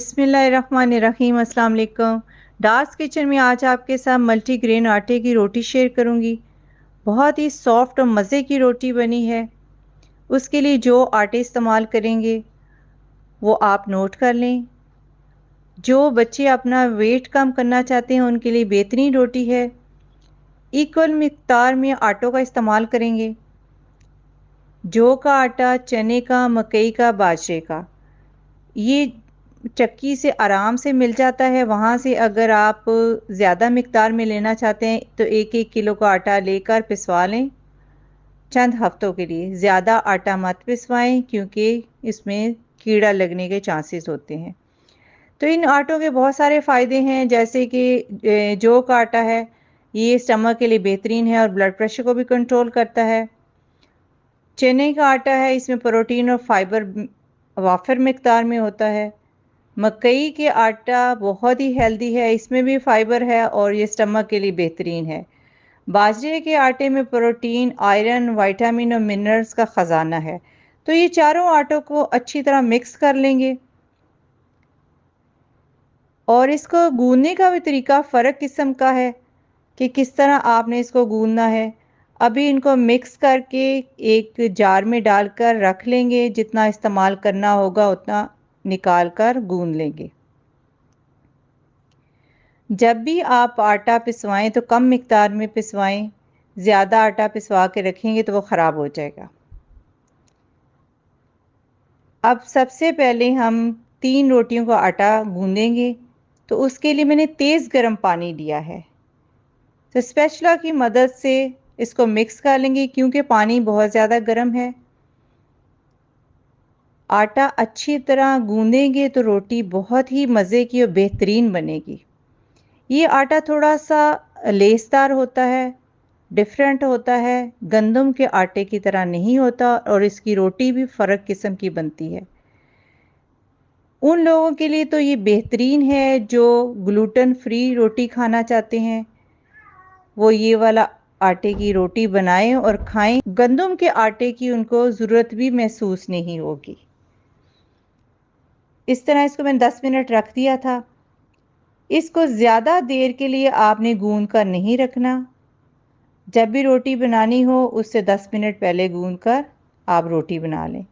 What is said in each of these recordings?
बिस्मिल्लाहिर्रहमानिर्रहीम। अस्सलाम वालेकुम। डार्स किचन में आज आपके साथ मल्टीग्रेन आटे की रोटी शेयर करूंगी। बहुत ही सॉफ्ट और मज़े की रोटी बनी है। उसके लिए जो आटे इस्तेमाल करेंगे वो आप नोट कर लें। जो बच्चे अपना वेट कम करना चाहते हैं उनके लिए बेहतरीन रोटी है। इक्वल मिकदार में आटों का इस्तेमाल करेंगे। जौ का आटा, चने का, मकई का, बाजरे का। ये चक्की से आराम से मिल जाता है। वहाँ से अगर आप ज़्यादा मिकदार में लेना चाहते हैं तो 1-1 किलो का आटा लेकर पिसवा लें चंद हफ्तों के लिए। ज़्यादा आटा मत पिसवाएं क्योंकि इसमें कीड़ा लगने के चांसेस होते हैं। तो इन आटों के बहुत सारे फ़ायदे हैं, जैसे कि जौ का आटा है, ये स्टमक के लिए बेहतरीन है और ब्लड प्रेशर को भी कंट्रोल करता है। चने का आटा है, इसमें प्रोटीन और फाइबर वाफिर मिकदार में होता है। मकई के आटा बहुत ही हेल्दी है, इसमें भी फाइबर है और ये स्टमक के लिए बेहतरीन है। बाजरे के आटे में प्रोटीन, आयरन, विटामिन और मिनरल्स का ख़जाना है। तो ये चारों आटों को अच्छी तरह मिक्स कर लेंगे और इसको गूंदने का भी तरीका फ़र्क किस्म का है कि किस तरह आपने इसको गूंदना है। अभी इनको मिक्स करके एक जार में डालकर रख लेंगे। जितना इस्तेमाल करना होगा उतना निकाल कर गूंद लेंगे। जब भी आप आटा पिसवाएं तो कम मिकदार में पिसवाएं। ज़्यादा आटा पिसवा के रखेंगे तो वो ख़राब हो जाएगा। अब सबसे पहले हम 3 रोटियों का आटा गूंदेंगे। तो उसके लिए मैंने तेज़ गर्म पानी लिया है। तो स्पैचुला की मदद से इसको मिक्स कर लेंगे क्योंकि पानी बहुत ज़्यादा गर्म है। आटा अच्छी तरह गूंदेंगे तो रोटी बहुत ही मज़े की और बेहतरीन बनेगी। ये आटा थोड़ा सा लेसदार होता है, डिफरेंट होता है, गंदम के आटे की तरह नहीं होता और इसकी रोटी भी फ़र्क किस्म की बनती है। उन लोगों के लिए तो ये बेहतरीन है जो ग्लूटेन फ्री रोटी खाना चाहते हैं, वो ये वाला आटे की रोटी बनाएं और खाएं। गंदम के आटे की उनको ज़रूरत भी महसूस नहीं होगी। इस तरह इसको मैंने 10 मिनट रख दिया था। इसको ज़्यादा देर के लिए आपने गूंद कर नहीं रखना। जब भी रोटी बनानी हो उससे 10 मिनट पहले गूंद कर आप रोटी बना लें।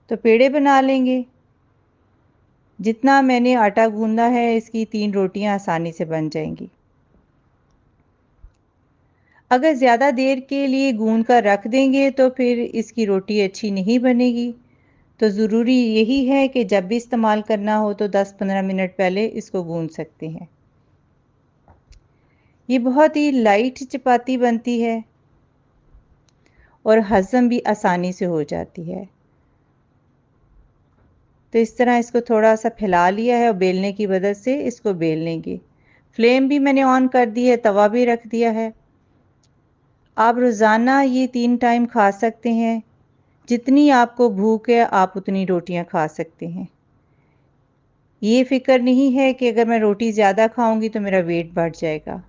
तो पेड़े बना लेंगे। जितना मैंने आटा गूंदा है इसकी 3 रोटियां आसानी से बन जाएंगी। अगर ज़्यादा देर के लिए गूंद कर रख देंगे तो फिर इसकी रोटी अच्छी नहीं बनेगी। तो ज़रूरी यही है कि जब भी इस्तेमाल करना हो तो 10-15 मिनट पहले इसको गूंद सकते हैं। ये बहुत ही लाइट चपाती बनती है और हज़म भी आसानी से हो जाती है। तो इस तरह इसको थोड़ा सा फैला लिया है और बेलने की मदद से इसको बेल लेंगे। फ्लेम भी मैंने ऑन कर दी है, तवा भी रख दिया है। आप रोज़ाना ये 3 टाइम खा सकते हैं। जितनी आपको भूख है आप उतनी रोटियां खा सकते हैं। ये फ़िक्र नहीं है कि अगर मैं रोटी ज़्यादा खाऊंगी तो मेरा वेट बढ़ जाएगा।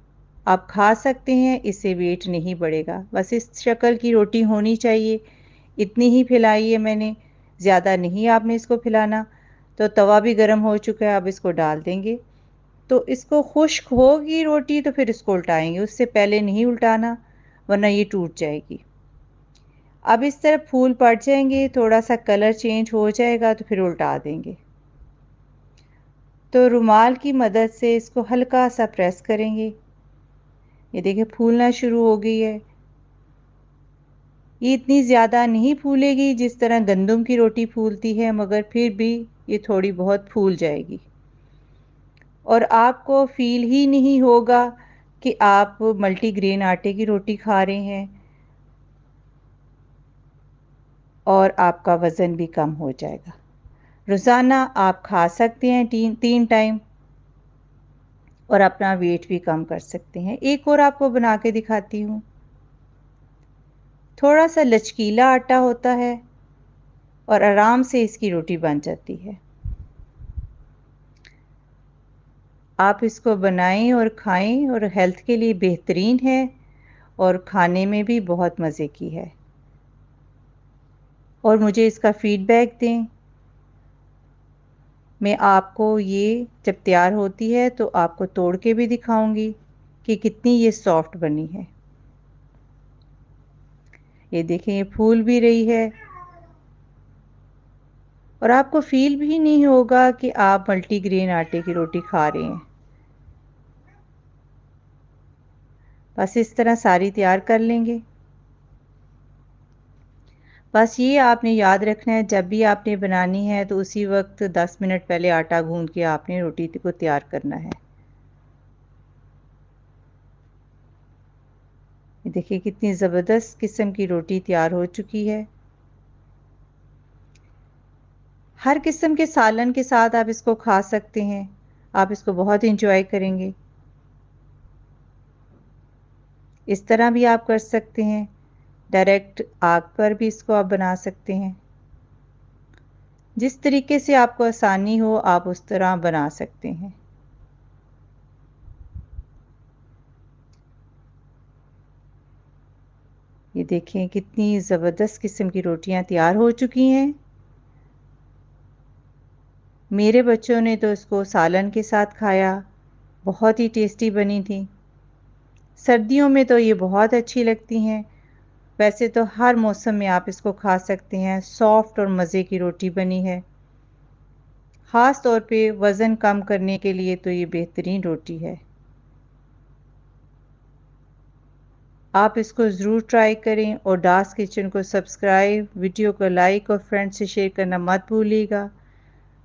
आप खा सकते हैं, इससे वेट नहीं बढ़ेगा। बस इस शक्ल की रोटी होनी चाहिए। इतनी ही फैलाई है मैंने, ज़्यादा नहीं आपने इसको फैलाना। तो तवा भी गर्म हो चुका है, अब इसको डाल देंगे। तो इसको खुश्क होगी रोटी तो फिर इसको उल्टाएंगे, उससे पहले नहीं उल्टाना वरना ये टूट जाएगी। अब इस तरह फूल पड़ जाएंगे, थोड़ा सा कलर चेंज हो जाएगा तो फिर उल्टा देंगे। तो रुमाल की मदद से इसको हल्का सा प्रेस करेंगे। ये देखिए फूलना शुरू हो गई है। ये इतनी ज़्यादा नहीं फूलेगी जिस तरह गंदम की रोटी फूलती है, मगर फिर भी ये थोड़ी बहुत फूल जाएगी और आपको फील ही नहीं होगा कि आप मल्टीग्रेन आटे की रोटी खा रहे हैं और आपका वज़न भी कम हो जाएगा। रोज़ाना आप खा सकते हैं 3 टाइम और अपना वेट भी कम कर सकते हैं। एक और आपको बना के दिखाती हूँ। थोड़ा सा लचकीला आटा होता है और आराम से इसकी रोटी बन जाती है। आप इसको बनाएं और खाएं और हेल्थ के लिए बेहतरीन है और खाने में भी बहुत मज़े की है। और मुझे इसका फ़ीडबैक दें। मैं आपको ये जब तैयार होती है तो आपको तोड़ के भी दिखाऊंगी कि कितनी ये सॉफ्ट बनी है। ये देखें, ये फूल भी रही है और आपको फील भी नहीं होगा कि आप मल्टीग्रेन आटे की रोटी खा रहे हैं। बस इस तरह सारी तैयार कर लेंगे। बस ये आपने याद रखना है, जब भी आपने बनानी है तो उसी वक्त 10 मिनट पहले आटा गूंद के आपने रोटी को तैयार करना है। ये देखिए कितनी ज़बरदस्त किस्म की रोटी तैयार हो चुकी है। हर किस्म के सालन के साथ आप इसको खा सकते हैं। आप इसको बहुत इंजॉय करेंगे। इस तरह भी आप कर सकते हैं। डायरेक्ट आग पर भी इसको आप बना सकते हैं। जिस तरीके से आपको आसानी हो आप उस तरह बना सकते हैं। ये देखें कितनी ज़बरदस्त किस्म की रोटियां तैयार हो चुकी हैं। मेरे बच्चों ने तो इसको सालन के साथ खाया। बहुत ही टेस्टी बनी थी। सर्दियों में तो ये बहुत अच्छी लगती हैं। वैसे तो हर मौसम में आप इसको खा सकते हैं। सॉफ्ट और मज़े की रोटी बनी है। ख़ास तौर पे वज़न कम करने के लिए तो ये बेहतरीन रोटी है। आप इसको ज़रूर ट्राई करें और डार्स किचन को सब्सक्राइब, वीडियो को लाइक और फ्रेंड से शेयर करना मत भूलिएगा।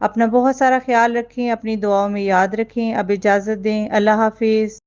अपना बहुत सारा ख्याल रखें, अपनी दुआओं में याद रखें। अब इजाज़त दें। अल्लाह हाफ़िज़।